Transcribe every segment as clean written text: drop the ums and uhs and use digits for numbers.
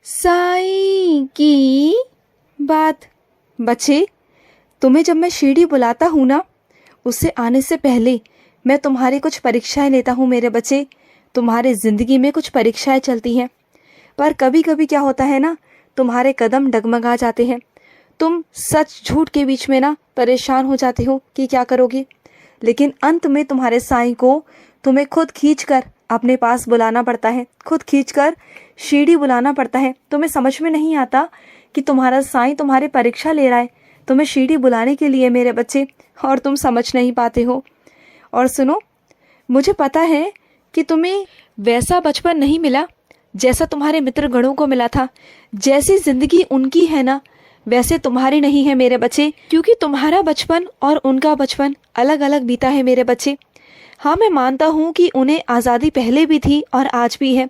साईं की बात। बच्चे, तुम्हें जब मैं शिरडी बुलाता हूँ ना, उससे आने से पहले मैं तुम्हारी कुछ परीक्षाएं लेता हूँ मेरे बच्चे। तुम्हारे ज़िंदगी में कुछ परीक्षाएं चलती हैं, पर कभी कभी क्या होता है ना, तुम्हारे कदम डगमगा जाते हैं। तुम सच झूठ के बीच में ना परेशान हो जाते हो कि क्या करोगे, लेकिन अंत में तुम्हारे साईं को तुम्हें खुद खींचकर अपने पास बुलाना पड़ता है, खुद खींचकर शिरडी बुलाना पड़ता है। तुम्हें समझ में नहीं आता कि तुम्हारा साईं तुम्हारी परीक्षा ले रहा है तुम्हें शिरडी बुलाने के लिए मेरे बच्चे, और तुम समझ नहीं पाते हो। और सुनो, मुझे पता है कि तुम्हें वैसा बचपन नहीं मिला जैसा तुम्हारे मित्र गणों को मिला था। जैसी जिंदगी उनकी है ना, वैसे तुम्हारी नहीं है मेरे बच्चे, क्योंकि तुम्हारा बचपन और उनका बचपन अलग अलग बीता है मेरे बच्चे। हाँ, मैं मानता हूँ कि उन्हें आज़ादी पहले भी थी और आज भी है,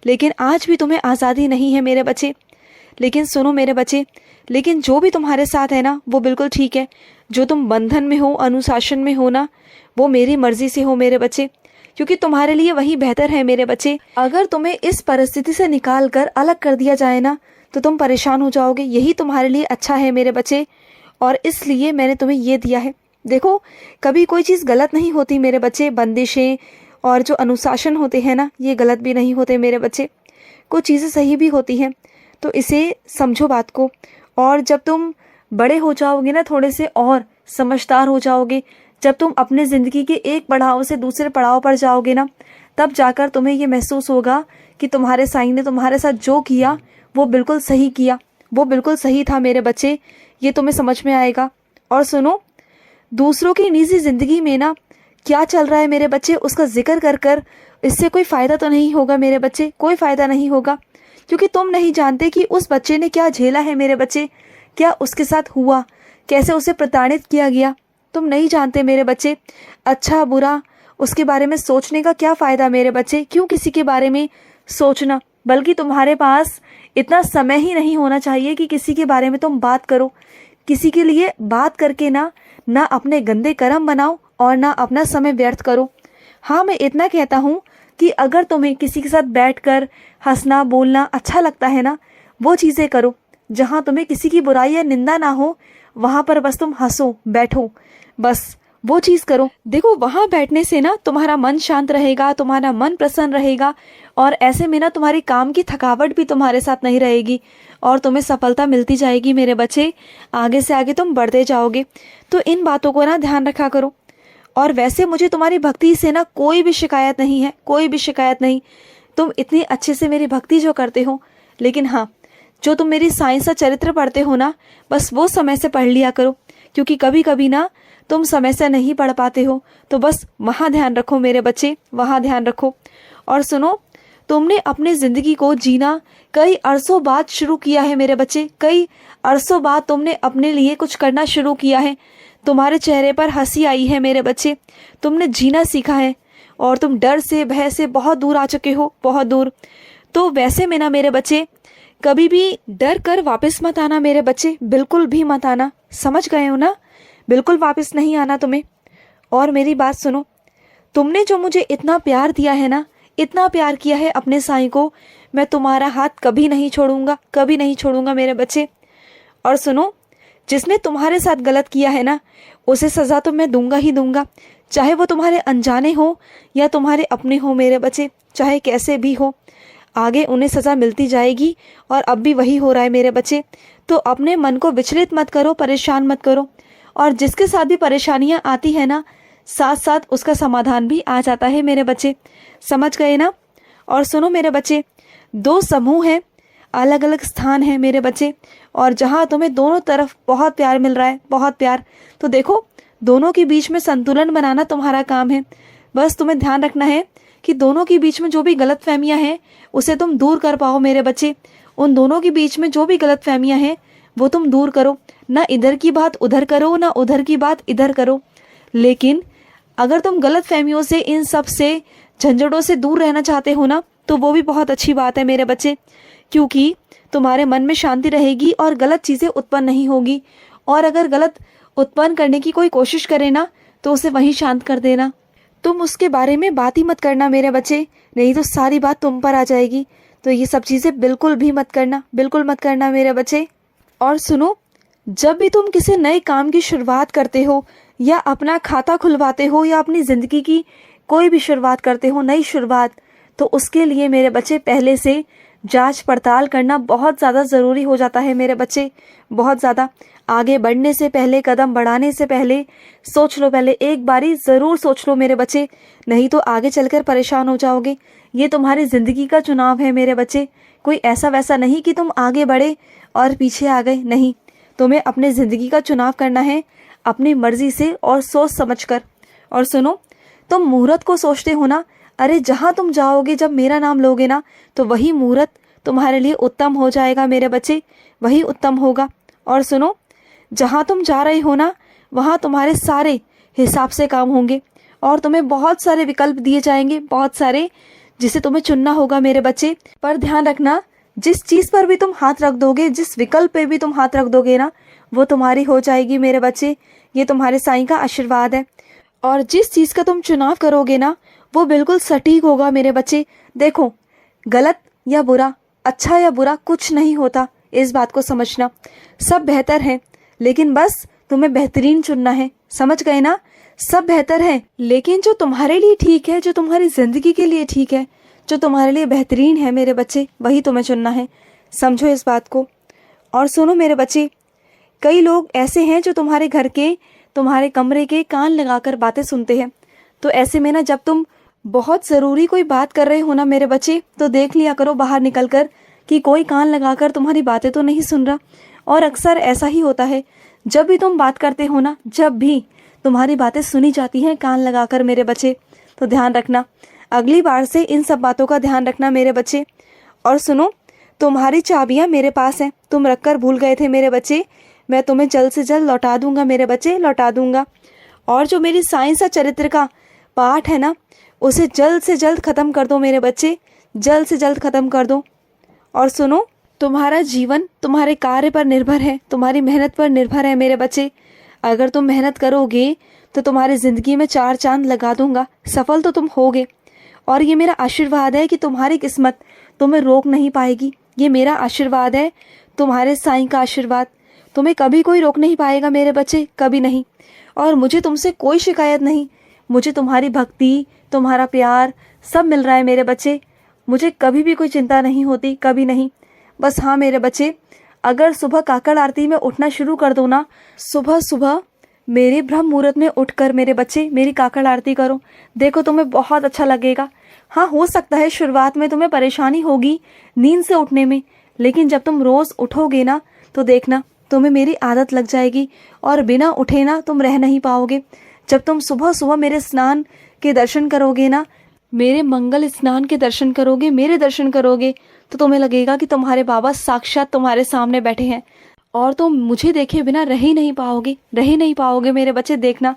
लेकिन आज भी तुम्हें आज़ादी नहीं है मेरे बच्चे। लेकिन सुनो मेरे बच्चे, लेकिन जो भी तुम्हारे साथ है ना, वो बिल्कुल ठीक है। जो तुम बंधन में हो, अनुशासन में हो ना, वो मेरी मर्जी से हो मेरे बच्चे, क्योंकि तुम्हारे लिए वही बेहतर है मेरे बच्चे। अगर तुम्हें इस परिस्थिति से निकाल कर अलग कर दिया जाए ना, तो तुम परेशान हो जाओगे। यही तुम्हारे लिए अच्छा है मेरे बच्चे, और इसलिए मैंने तुम्हें ये दिया है। देखो, कभी कोई चीज़ गलत नहीं होती मेरे बच्चे। बंदिशें और जो अनुशासन होते हैं ना, ये गलत भी नहीं होते मेरे बच्चे। कुछ चीज़ें सही भी होती हैं, तो इसे समझो बात को। और जब तुम बड़े हो जाओगे ना, थोड़े से और समझदार हो जाओगे, जब तुम अपने ज़िंदगी के एक पड़ाव से दूसरे पड़ाव पर जाओगे ना, तब जाकर तुम्हें ये महसूस होगा कि तुम्हारे साईं ने तुम्हारे साथ जो किया वो बिल्कुल सही किया, वो बिल्कुल सही था मेरे बच्चे। ये तुम्हें समझ में आएगा। और सुनो, दूसरों की निजी ज़िंदगी में ना क्या चल रहा है मेरे बच्चे, उसका जिक्र कर कर इससे कोई फ़ायदा तो नहीं होगा मेरे बच्चे, कोई फ़ायदा नहीं होगा, क्योंकि तुम नहीं जानते कि उस बच्चे ने क्या झेला है मेरे बच्चे, क्या उसके साथ हुआ, कैसे उसे प्रताड़ित किया गया। तुम नहीं जानते मेरे बच्चे। अच्छा बुरा उसके बारे में सोचने का क्या फ़ायदा मेरे बच्चे, क्यों किसी के बारे में सोचना। बल्कि तुम्हारे पास इतना समय ही नहीं होना चाहिए कि किसी के बारे में तुम बात करो। किसी के लिए बात करके ना अपने गंदे कर्म बनाओ और ना अपना समय व्यर्थ करो। हाँ, मैं इतना कहता हूँ कि अगर तुम्हें किसी के साथ बैठकर हंसना बोलना अच्छा लगता है ना, वो चीज़ें करो। जहाँ तुम्हें किसी की बुराई या निंदा ना हो, वहाँ पर बस तुम हंसो बैठो, बस वो चीज़ करो। देखो, वहाँ बैठने से ना तुम्हारा मन शांत रहेगा, तुम्हारा मन प्रसन्न रहेगा, और ऐसे में ना तुम्हारी काम की थकावट भी तुम्हारे साथ नहीं रहेगी, और तुम्हें सफलता मिलती जाएगी मेरे बच्चे। आगे से आगे तुम बढ़ते जाओगे। तो इन बातों को ना ध्यान रखा करो। और वैसे मुझे तुम्हारी भक्ति से ना कोई भी शिकायत नहीं है, कोई भी शिकायत नहीं। तुम इतनी अच्छे से मेरी भक्ति जो करते हो, लेकिन हाँ, जो तुम मेरी साईं सा चरित्र पढ़ते हो ना, बस वो समय से पढ़ लिया करो, क्योंकि कभी कभी ना तुम समय से नहीं पढ़ पाते हो। तो बस वहाँ ध्यान रखो मेरे बच्चे, वहाँ ध्यान रखो। और सुनो, तुमने अपनी ज़िंदगी को जीना कई अरसों बाद शुरू किया है मेरे बच्चे। कई अरसों बाद तुमने अपने लिए कुछ करना शुरू किया है। तुम्हारे चेहरे पर हंसी आई है मेरे बच्चे। तुमने जीना सीखा है, और तुम डर से भय से बहुत दूर आ चुके हो, बहुत दूर। तो वैसे में ना मेरे बच्चे, कभी भी डर कर वापस मत आना मेरे बच्चे, बिल्कुल भी मत आना। समझ गए हो ना? बिल्कुल वापस नहीं आना तुम्हें। और मेरी बात सुनो, तुमने जो मुझे इतना प्यार दिया है ना, इतना प्यार किया है अपने साईं को, मैं तुम्हारा हाथ कभी नहीं छोड़ूंगा, कभी नहीं छोड़ूंगा मेरे बच्चे। और सुनो, जिसने तुम्हारे साथ गलत किया है ना, उसे सज़ा तो मैं दूंगा ही दूंगा, चाहे वो तुम्हारे अनजाने हो या तुम्हारे अपने हो मेरे बच्चे, चाहे कैसे भी हो। आगे उन्हें सज़ा मिलती जाएगी, और अब भी वही हो रहा है मेरे बच्चे। तो अपने मन को विचलित मत करो, परेशान मत करो। और जिसके साथ भी परेशानियां आती है ना, साथ साथ उसका समाधान भी आ जाता है मेरे बच्चे। समझ गए ना? और सुनो मेरे बच्चे, दो समूह हैं, अलग अलग स्थान है मेरे बच्चे, और जहाँ तुम्हें दोनों तरफ बहुत प्यार मिल रहा है, बहुत प्यार। तो देखो, दोनों के बीच में संतुलन बनाना तुम्हारा काम है। बस तुम्हें ध्यान रखना है कि दोनों के बीच में जो भी गलतफहमियां हैं, उसे तुम दूर कर पाओ मेरे बच्चे। उन दोनों के बीच में जो भी गलतफहमियां हैं, वो तुम दूर करो। ना इधर की बात उधर करो, ना उधर की बात इधर करो। लेकिन अगर तुम गलतफहमियों से, इन सब से, झंझटों से दूर रहना चाहते हो ना, तो वो भी बहुत अच्छी बात है मेरे बच्चे, क्योंकि तुम्हारे मन में शांति रहेगी और गलत चीज़ें उत्पन्न नहीं होगी। और अगर गलत उत्पन्न करने की कोई कोशिश करे ना, तो उसे वहीं शांत कर देना। तुम उसके बारे में बात ही मत करना मेरे बच्चे, नहीं तो सारी बात तुम पर आ जाएगी। तो ये सब चीज़ें बिल्कुल भी मत करना, बिल्कुल मत करना मेरे बच्चे। और सुनो, जब भी तुम किसी नए काम की शुरुआत करते हो या अपना खाता खुलवाते हो या अपनी ज़िंदगी की कोई भी शुरुआत करते हो, नई शुरुआत, तो उसके लिए मेरे बच्चे पहले से जांच पड़ताल करना बहुत ज़्यादा ज़रूरी हो जाता है मेरे बच्चे, बहुत ज़्यादा। आगे बढ़ने से पहले, कदम बढ़ाने से पहले सोच लो, पहले एक बारी ज़रूर सोच लो मेरे बच्चे, नहीं तो आगे चलकर परेशान हो जाओगे। ये तुम्हारी ज़िंदगी का चुनाव है मेरे बच्चे, कोई ऐसा वैसा नहीं कि तुम आगे बढ़े और पीछे आ गए, नहीं। तुम्हें अपने ज़िंदगी का चुनाव करना है अपनी मर्ज़ी से और सोच समझ कर। और सुनो, तुम मुहूर्त को सोचते हो ना, अरे जहाँ तुम जाओगे, जब मेरा नाम लोगे ना, तो वही मुहूर्त तुम्हारे लिए उत्तम हो जाएगा मेरे बच्चे, वही उत्तम होगा। और सुनो, जहाँ तुम जा रहे हो ना, वहाँ तुम्हारे सारे हिसाब से काम होंगे और तुम्हें बहुत सारे विकल्प दिए जाएंगे, बहुत सारे, जिसे तुम्हें चुनना होगा मेरे बच्चे। पर ध्यान रखना, जिस चीज़ पर भी तुम हाथ रख दोगे, जिस विकल्प पे भी तुम हाथ रख दोगे ना, वो तुम्हारी हो जाएगी मेरे बच्चे। ये तुम्हारे साईं का आशीर्वाद है। और जिस चीज़ का तुम चुनाव करोगे ना, वो बिल्कुल सटीक होगा मेरे बच्चे। देखो, गलत या बुरा, अच्छा या बुरा कुछ नहीं होता, इस बात को समझना। सब बेहतर है, लेकिन बस तुम्हें बेहतरीन चुनना है, समझ गए ना? सब बेहतर है, लेकिन जो तुम्हारे लिए ठीक है, जो तुम्हारी ज़िंदगी के लिए ठीक है, जो तुम्हारे लिए बेहतरीन है मेरे बच्चे, वही तुम्हें चुनना है। समझो इस बात को। और सुनो मेरे बच्चे, कई लोग ऐसे हैं जो तुम्हारे घर के, तुम्हारे कमरे के कान लगाकर बातें सुनते हैं। तो ऐसे में ना, जब तुम बहुत ज़रूरी कोई बात कर रहे हो ना मेरे बच्चे, तो देख लिया करो बाहर निकल कर कि कोई कान लगाकर तुम्हारी बातें तो नहीं सुन रहा। और अक्सर ऐसा ही होता है, जब भी तुम बात करते हो ना, जब भी तुम्हारी बातें सुनी जाती हैं कान लगाकर मेरे बच्चे, तो ध्यान रखना, अगली बार से इन सब बातों का ध्यान रखना मेरे बच्चे। और सुनो, तुम्हारी चाबियाँ मेरे पास हैं, तुम रख कर भूल गए थे मेरे बच्चे, मैं तुम्हें जल्द से जल्द लौटा दूंगा मेरे बच्चे, लौटा दूंगा। और जो मेरी साइंस और चरित्र का पाठ है ना, उसे जल्द से जल्द ख़त्म कर दो मेरे बच्चे, जल्द से जल्द ख़त्म कर दो। और सुनो, तुम्हारा जीवन तुम्हारे कार्य पर निर्भर है, तुम्हारी मेहनत पर निर्भर है मेरे बच्चे। अगर तुम मेहनत करोगे तो तुम्हारी ज़िंदगी में 4 चांद लगा दूंगा, सफल तो तुम होगे। और ये मेरा आशीर्वाद है कि तुम्हारी किस्मत तुम्हें रोक नहीं पाएगी, ये मेरा आशीर्वाद है, तुम्हारे साईं का आशीर्वाद। तुम्हें कभी कोई रोक नहीं पाएगा मेरे बच्चे, कभी नहीं। और मुझे तुमसे कोई शिकायत नहीं, मुझे तुम्हारी भक्ति, तुम्हारा प्यार सब मिल रहा है मेरे बच्चे, मुझे कभी भी कोई चिंता नहीं होती, कभी नहीं। बस हाँ मेरे बच्चे, अगर सुबह काकड़ आरती में उठना शुरू कर दो ना, सुबह सुबह मेरे ब्रह्म मुहूर्त में उठकर मेरे बच्चे मेरी काकड़ आरती करो, देखो तुम्हें बहुत अच्छा लगेगा। हाँ, हो सकता है शुरुआत में तुम्हें परेशानी होगी नींद से उठने में, लेकिन जब तुम रोज़ उठोगे ना, तो देखना तुम्हें मेरी आदत लग जाएगी और बिना उठे ना तुम रह नहीं पाओगे। जब तुम सुबह सुबह मेरे स्नान के दर्शन करोगे ना, मेरे मंगल स्नान के दर्शन करोगे, मेरे दर्शन करोगे, तो तुम्हें लगेगा कि तुम्हारे बाबा साक्षात तुम्हारे सामने बैठे हैं और तुम मुझे देखे बिना रह ही नहीं पाओगे, रह ही नहीं पाओगे मेरे बच्चे। देखना,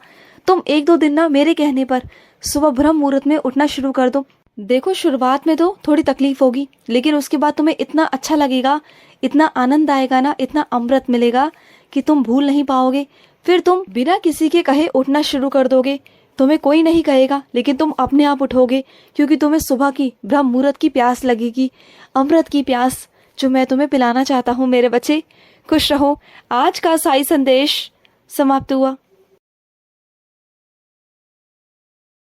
तुम 1-2 दिन ना मेरे कहने पर सुबह ब्रह्म मुहूर्त में उठना शुरू कर दो। देखो, शुरुआत में तो थोड़ी तकलीफ होगी, लेकिन उसके बाद तुम्हें इतना अच्छा लगेगा, इतना आनंद आएगा ना, इतना अमृत मिलेगा कि तुम भूल नहीं पाओगे। फिर तुम बिना किसी के कहे उठना शुरू कर दोगे, तुम्हें कोई नहीं कहेगा, लेकिन तुम अपने आप उठोगे, क्योंकि तुम्हें सुबह की ब्रह्म मुहूर्त की प्यास लगेगी, अमृत की प्यास, जो मैं तुम्हें पिलाना चाहता हूँ मेरे बच्चे। खुश रहो। आज का साई संदेश समाप्त हुआ।